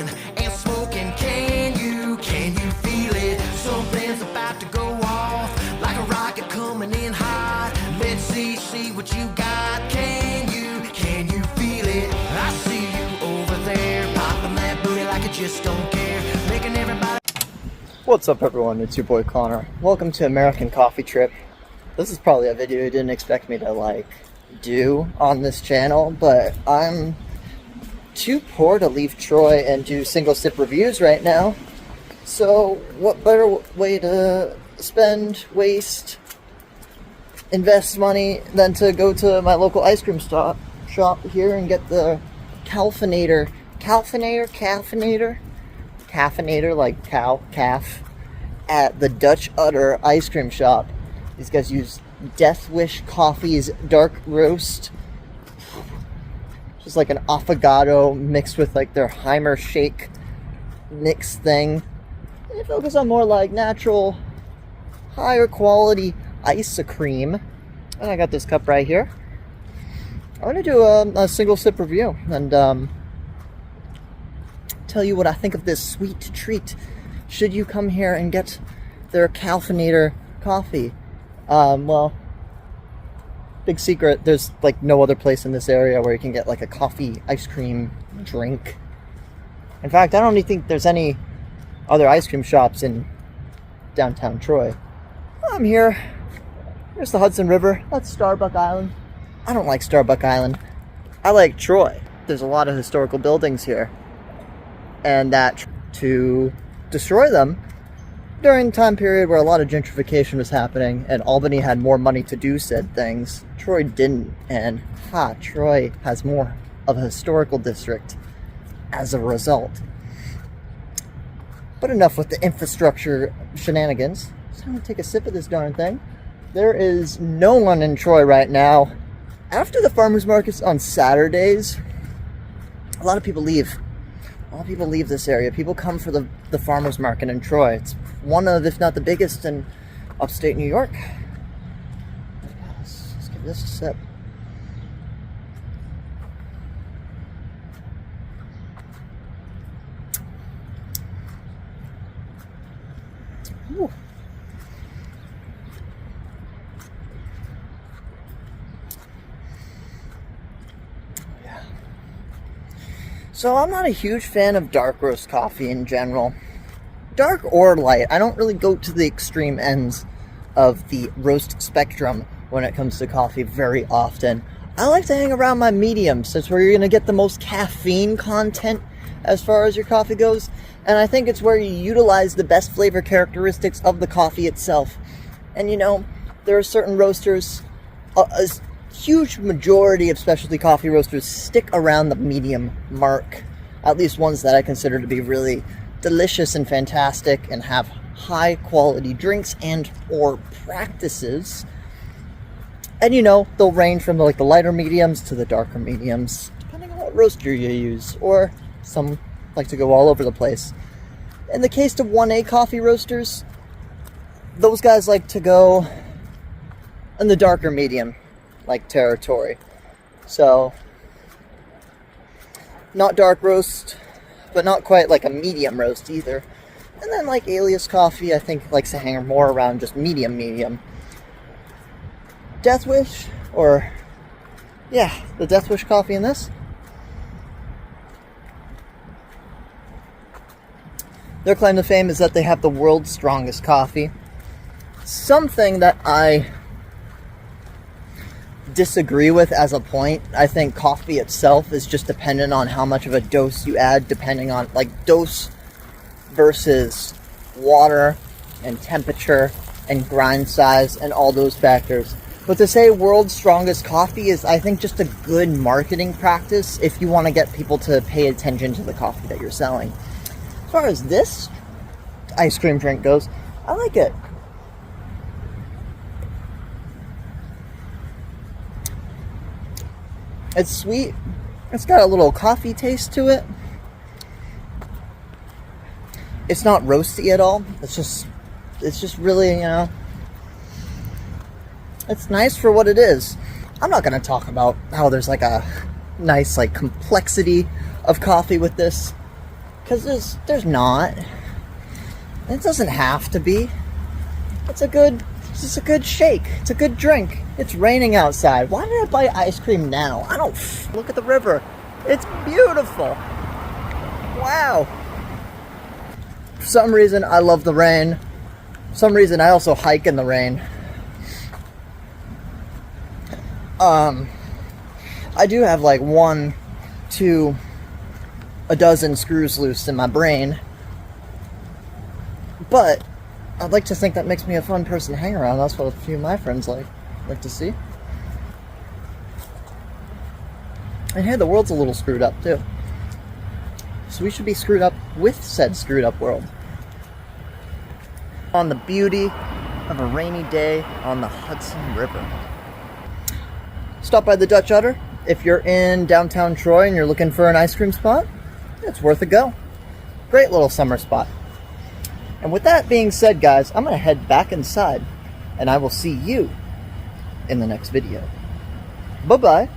puffing and smoking. Can you feel it? Something's about to go off like a rocket coming in hot. Let's see what you got. Can you feel it? I see you over there popping that booty like you just don't care, making everybody. What's up, everyone? It's your boy Connor. Welcome to American Coffee Trip. This is probably a video you didn't expect me to do on this channel, but I'm too poor to leave Troy and do single sip reviews right now. So what better way to spend, waste, invest money than to go to my local ice cream shop here and get the Calfeinator, like cow, calf, at the Dutch Udder ice cream shop. These guys use Deathwish Coffee's dark roast. Just like an affogato mixed with like their Heimer shake mix thing. They focus on more like natural, higher quality ice cream. And I got this cup right here. I'm going to do a single sip review and tell you what I think of this sweet treat should you come here and get their Calfeinator coffee. Well, big secret, there's like no other place in this area where you can get like a coffee ice cream drink. In fact, I don't even think there's any other ice cream shops in downtown Troy. I'm here. Here's the Hudson River. That's Starbuck Island. I don't like Starbuck Island. I like Troy. There's a lot of historical buildings here. And that to destroy them during a time period where a lot of gentrification was happening and Albany had more money to do said things, Troy didn't. And Troy has more of a historical district as a result. But enough with the infrastructure shenanigans. So I'm going to take a sip of this darn thing. There is no one in Troy right now. After the farmers markets on Saturdays, a lot of people leave. A lot of people leave this area. People come for the farmers market in Troy. It's one of, if not the biggest, in upstate New York. Let's give this a sip. Ooh. So I'm not a huge fan of dark roast coffee in general. Dark or light. I don't really go to the extreme ends of the roast spectrum when it comes to coffee very often. I like to hang around my mediums. That's where you're going to get the most caffeine content as far as your coffee goes. And I think it's where you utilize the best flavor characteristics of the coffee itself. And you know, there are certain roasters, a huge majority of specialty coffee roasters stick around the medium mark. At least ones that I consider to be really delicious and fantastic and have high quality drinks and or practices. And you know, they'll range from the lighter mediums to the darker mediums, depending on what roaster you use, or some like to go all over the place. In the case of 1A coffee roasters, those guys like to go in the darker medium territory. So not dark roast, but not quite like a medium roast either. And then Alias Coffee, I think likes to hang more around just medium. Deathwish, the Deathwish Coffee in this. Their claim to fame is that they have the world's strongest coffee. Something that I disagree with as a point. I think coffee itself is just dependent on how much of a dose you add, depending on dose versus water and temperature and grind size and all those factors. But to say world's strongest coffee is, I think, just a good marketing practice if you want to get people to pay attention to the coffee that you're selling. As far as this ice cream drink goes, I like it. It's sweet. It's got a little coffee taste to it. It's not roasty at all. It's just really, it's nice for what it is. I'm not going to talk about how there's a nice complexity of coffee with this, because there's not. It doesn't have to be. It's just a good shake. It's a good drink. It's raining outside. Why did I buy ice cream now? I don't... Look at the river. It's beautiful. Wow. For some reason, I love the rain. For some reason, I also hike in the rain. I do have like 1, 2, a dozen screws loose in my brain. But I'd like to think that makes me a fun person to hang around. That's what a few of my friends like to see. And hey, the world's a little screwed up too. So we should be screwed up with said screwed up world. On the beauty of a rainy day on the Hudson River. Stop by the Dutch Udder. If you're in downtown Troy and you're looking for an ice cream spot, it's worth a go. Great little summer spot. And with that being said, guys, I'm going to head back inside, and I will see you in the next video. Bye-bye.